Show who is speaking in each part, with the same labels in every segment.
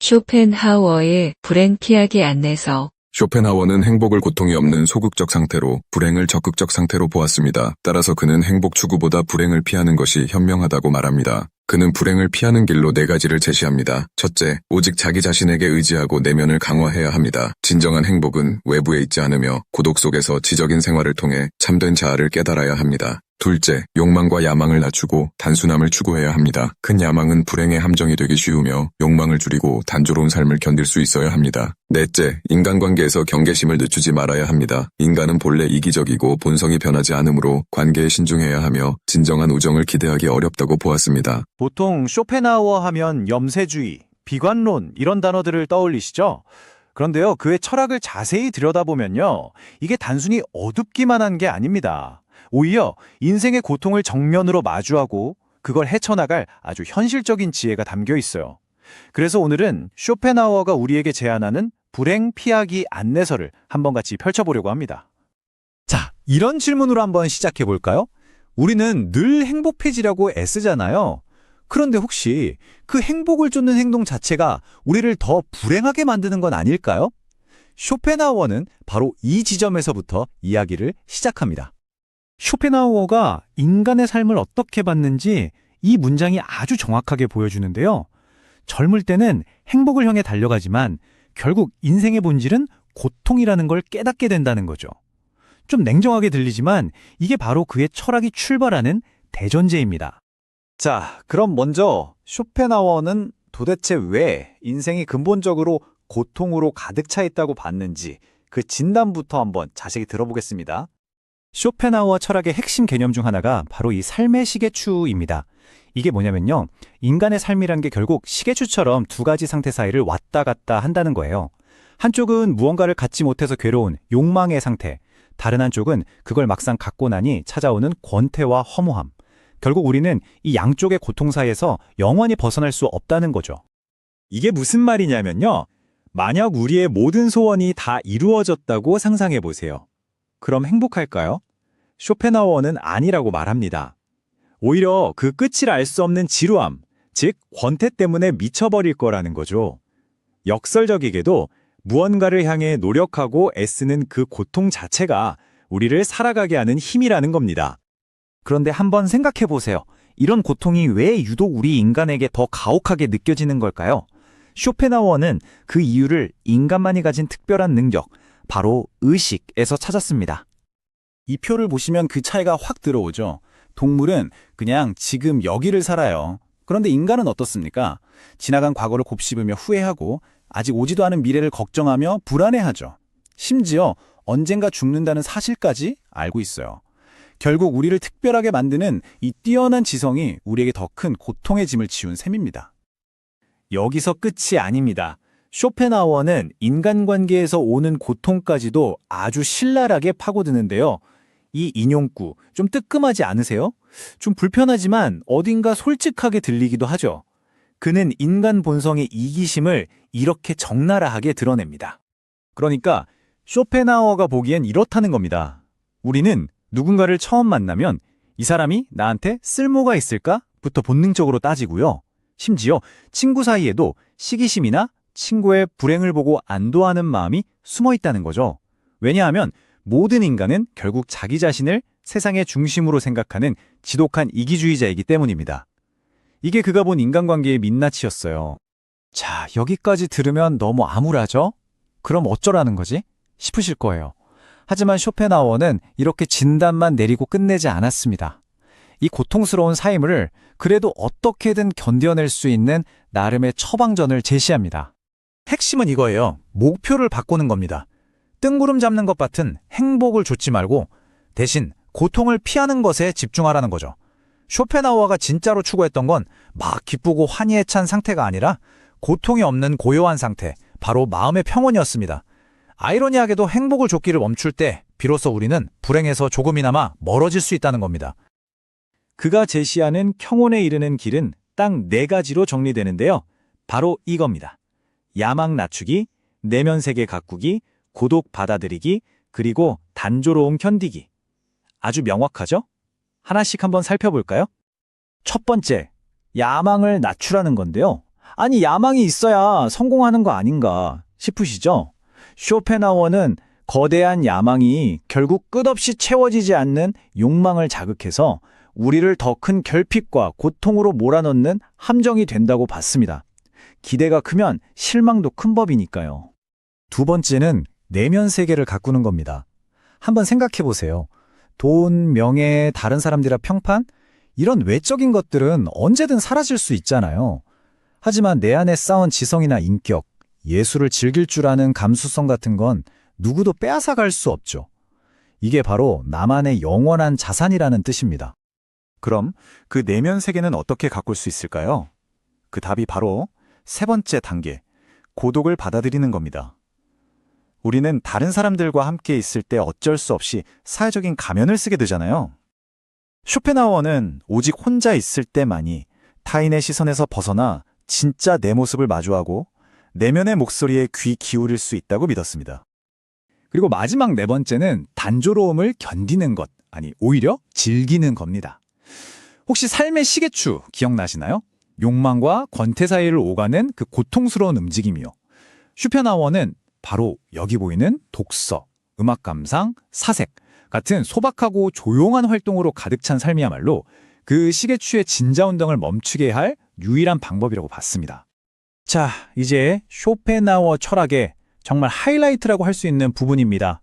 Speaker 1: 쇼펜하우어의 불행 피하기 안내서.
Speaker 2: 쇼펜하우어는 행복을 고통이 없는 소극적 상태로 불행을 적극적 상태로 보았습니다. 따라서 그는 행복 추구보다 불행을 피하는 것이 현명하다고 말합니다. 그는 불행을 피하는 길로 4가지를 제시합니다. 첫째, 오직 자기 자신에게 의지하고 내면을 강화해야 합니다. 진정한 행복은 외부에 있지 않으며 고독 속에서 지적인 생활을 통해 참된 자아를 깨달아야 합니다. 둘째, 욕망과 야망을 낮추고 단순함을 추구해야 합니다. 큰 야망은 불행의 함정이 되기 쉬우며 욕망을 줄이고 단조로운 삶을 견딜 수 있어야 합니다. 넷째, 인간관계에서 경계심을 늦추지 말아야 합니다. 인간은 본래 이기적이고 본성이 변하지 않으므로 관계에 신중해야 하며 진정한 우정을 기대하기 어렵다고 보았습니다.
Speaker 3: 보통 쇼펜하우어 하면 염세주의, 비관론 이런 단어들을 떠올리시죠? 그런데요, 그의 철학을 자세히 들여다보면요, 이게 단순히 어둡기만 한 게 아닙니다. 오히려 인생의 고통을 정면으로 마주하고 그걸 헤쳐나갈 아주 현실적인 지혜가 담겨 있어요. 그래서 오늘은 쇼펜하우어가 우리에게 제안하는 불행 피하기 안내서를 한번 같이 펼쳐보려고 합니다. 자, 이런 질문으로 한번 시작해 볼까요? 우리는 늘 행복해지려고 애쓰잖아요. 그런데 혹시 그 행복을 쫓는 행동 자체가 우리를 더 불행하게 만드는 건 아닐까요? 쇼펜하우어는 바로 이 지점에서부터 이야기를 시작합니다. 쇼펜하우어가 인간의 삶을 어떻게 봤는지 이 문장이 아주 정확하게 보여주는데요. 젊을 때는 행복을 향해 달려가지만 결국 인생의 본질은 고통이라는 걸 깨닫게 된다는 거죠. 좀 냉정하게 들리지만 이게 바로 그의 철학이 출발하는 대전제입니다. 자, 그럼 먼저 쇼펜하우어는 도대체 왜 인생이 근본적으로 고통으로 가득 차 있다고 봤는지 그 진단부터 한번 자세히 들어보겠습니다. 쇼펜하우어 철학의 핵심 개념 중 하나가 바로 이 삶의 시계추입니다. 이게 뭐냐면요, 인간의 삶이란 게 결국 시계추처럼 2가지 상태 사이를 왔다 갔다 한다는 거예요. 한쪽은 무언가를 갖지 못해서 괴로운 욕망의 상태, 다른 한쪽은 그걸 막상 갖고 나니 찾아오는 권태와 허무함. 결국 우리는 이 양쪽의 고통 사이에서 영원히 벗어날 수 없다는 거죠. 이게 무슨 말이냐면요, 만약 우리의 모든 소원이 다 이루어졌다고 상상해 보세요. 그럼 행복할까요? 쇼펜하우어는 아니라고 말합니다. 오히려 그 끝을 알 수 없는 지루함, 즉 권태 때문에 미쳐버릴 거라는 거죠. 역설적이게도 무언가를 향해 노력하고 애쓰는 그 고통 자체가 우리를 살아가게 하는 힘이라는 겁니다. 그런데 한번 생각해 보세요. 이런 고통이 왜 유독 우리 인간에게 더 가혹하게 느껴지는 걸까요? 쇼펜하우어는 그 이유를 인간만이 가진 특별한 능력, 바로 의식에서 찾았습니다. 이 표를 보시면 그 차이가 확 들어오죠. 동물은 그냥 지금 여기를 살아요. 그런데 인간은 어떻습니까? 지나간 과거를 곱씹으며 후회하고 아직 오지도 않은 미래를 걱정하며 불안해하죠. 심지어 언젠가 죽는다는 사실까지 알고 있어요. 결국 우리를 특별하게 만드는 이 뛰어난 지성이 우리에게 더 큰 고통의 짐을 지운 셈입니다. 여기서 끝이 아닙니다. 쇼펜하우어는 인간관계에서 오는 고통까지도 아주 신랄하게 파고드는데요. 이 인용구 좀 뜨끔하지 않으세요? 좀 불편하지만 어딘가 솔직하게 들리기도 하죠. 그는 인간 본성의 이기심을 이렇게 적나라하게 드러냅니다. 그러니까 쇼펜하우어가 보기엔 이렇다는 겁니다. 우리는 누군가를 처음 만나면 이 사람이 나한테 쓸모가 있을까? 부터 본능적으로 따지고요. 심지어 친구 사이에도 시기심이나 친구의 불행을 보고 안도하는 마음이 숨어 있다는 거죠. 왜냐하면 모든 인간은 결국 자기 자신을 세상의 중심으로 생각하는 지독한 이기주의자이기 때문입니다. 이게 그가 본 인간관계의 민낯이었어요. 자, 여기까지 들으면 너무 암울하죠? 그럼 어쩌라는 거지? 싶으실 거예요. 하지만 쇼펜하우어는 이렇게 진단만 내리고 끝내지 않았습니다. 이 고통스러운 삶을 그래도 어떻게든 견뎌낼 수 있는 나름의 처방전을 제시합니다. 핵심은 이거예요. 목표를 바꾸는 겁니다. 뜬구름 잡는 것 같은 행복을 좇지 말고 대신 고통을 피하는 것에 집중하라는 거죠. 쇼펜하우어가 진짜로 추구했던 건 막 기쁘고 환희에 찬 상태가 아니라 고통이 없는 고요한 상태, 바로 마음의 평온이었습니다. 아이러니하게도 행복을 좇기를 멈출 때 비로소 우리는 불행에서 조금이나마 멀어질 수 있다는 겁니다. 그가 제시하는 평온에 이르는 길은 딱 4가지로 정리되는데요. 바로 이겁니다. 야망 낮추기, 내면 세계 가꾸기, 고독 받아들이기, 그리고 단조로움 견디기. 아주 명확하죠? 하나씩 한번 살펴볼까요? 첫 번째, 야망을 낮추라는 건데요.
Speaker 4: 아니, 야망이 있어야 성공하는 거 아닌가 싶으시죠? 쇼펜하우어는 거대한 야망이 결국 끝없이 채워지지 않는 욕망을 자극해서 우리를 더 큰 결핍과 고통으로 몰아넣는 함정이 된다고 봤습니다. 기대가 크면 실망도 큰 법이니까요. 두 번째는 내면 세계를 가꾸는 겁니다. 한번 생각해 보세요. 돈, 명예, 다른 사람들이랑 평판? 이런 외적인 것들은 언제든 사라질 수 있잖아요. 하지만 내 안에 쌓은 지성이나 인격, 예술을 즐길 줄 아는 감수성 같은 건 누구도 빼앗아갈 수 없죠. 이게 바로 나만의 영원한 자산이라는 뜻입니다.
Speaker 3: 그럼 그 내면 세계는 어떻게 가꿀 수 있을까요? 그 답이 바로 세 번째 단계, 고독을 받아들이는 겁니다. 우리는 다른 사람들과 함께 있을 때 어쩔 수 없이 사회적인 가면을 쓰게 되잖아요. 쇼펜하우어는 오직 혼자 있을 때만이 타인의 시선에서 벗어나 진짜 내 모습을 마주하고 내면의 목소리에 귀 기울일 수 있다고 믿었습니다.
Speaker 4: 그리고 마지막 네 번째는 단조로움을 견디는 것, 아니 오히려 즐기는 겁니다. 혹시 삶의 시계추 기억나시나요? 욕망과 권태 사이를 오가는 그 고통스러운 움직임이요. 쇼펜하우어는 바로 여기 보이는 독서, 음악 감상, 사색 같은 소박하고 조용한 활동으로 가득 찬 삶이야말로 그 시계추의 진자운동을 멈추게 할 유일한 방법이라고 봤습니다. 자, 이제 쇼펜하우어 철학의 정말 하이라이트라고 할 수 있는 부분입니다.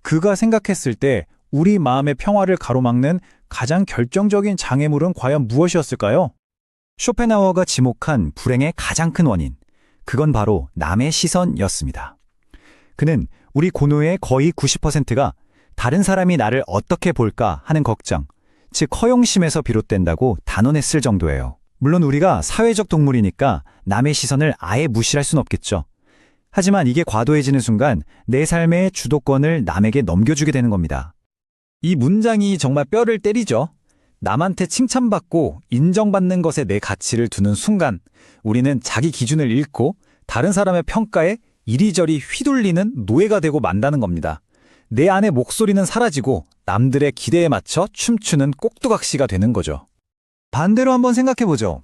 Speaker 4: 그가 생각했을 때 우리 마음의 평화를 가로막는 가장 결정적인 장애물은 과연 무엇이었을까요? 쇼펜하우어가 지목한 불행의 가장 큰 원인, 그건 바로 남의 시선이었습니다. 그는 우리 고뇌의 거의 90%가 다른 사람이 나를 어떻게 볼까 하는 걱정, 즉 허영심에서 비롯된다고 단언했을 정도예요. 물론 우리가 사회적 동물이니까 남의 시선을 아예 무시할 순 없겠죠. 하지만 이게 과도해지는 순간 내 삶의 주도권을 남에게 넘겨주게 되는 겁니다. 이 문장이 정말 뼈를 때리죠. 남한테 칭찬받고 인정받는 것에 내 가치를 두는 순간 우리는 자기 기준을 잃고 다른 사람의 평가에 이리저리 휘둘리는 노예가 되고 만다는 겁니다. 내 안의 목소리는 사라지고 남들의 기대에 맞춰 춤추는 꼭두각시가 되는 거죠. 반대로 한번 생각해보죠.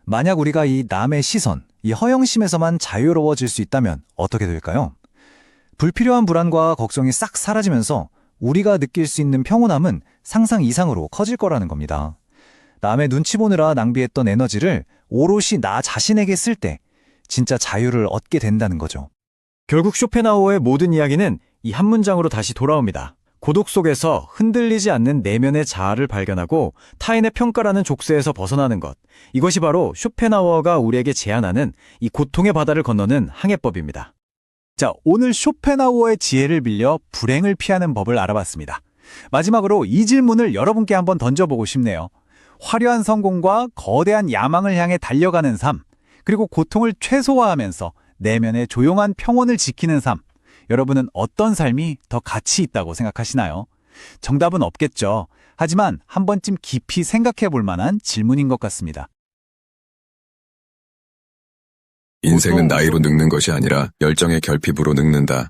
Speaker 4: 만약 우리가 이 남의 시선, 이 허영심에서만 자유로워질 수 있다면 어떻게 될까요? 불필요한 불안과 걱정이 싹 사라지면서 우리가 느낄 수 있는 평온함은 상상 이상으로 커질 거라는 겁니다. 남의 눈치 보느라 낭비했던 에너지를 오롯이 나 자신에게 쓸 때 진짜 자유를 얻게 된다는 거죠. 결국 쇼펜하우어의 모든 이야기는 이 한 문장으로 다시 돌아옵니다. 고독 속에서 흔들리지 않는 내면의 자아를 발견하고 타인의 평가라는 족쇄에서 벗어나는 것. 이것이 바로 쇼펜하우어가 우리에게 제안하는 이 고통의 바다를 건너는 항해법입니다. 자, 오늘 쇼펜하우어의 지혜를 빌려 불행을 피하는 법을 알아봤습니다. 마지막으로 이 질문을 여러분께 한번 던져보고 싶네요. 화려한 성공과 거대한 야망을 향해 달려가는 삶, 그리고 고통을 최소화하면서 내면의 조용한 평온을 지키는 삶, 여러분은 어떤 삶이 더 가치 있다고 생각하시나요? 정답은 없겠죠. 하지만 한 번쯤 깊이 생각해 볼 만한 질문인 것 같습니다.
Speaker 2: 인생은 나이로 늙는 것이 아니라 열정의 결핍으로 늙는다.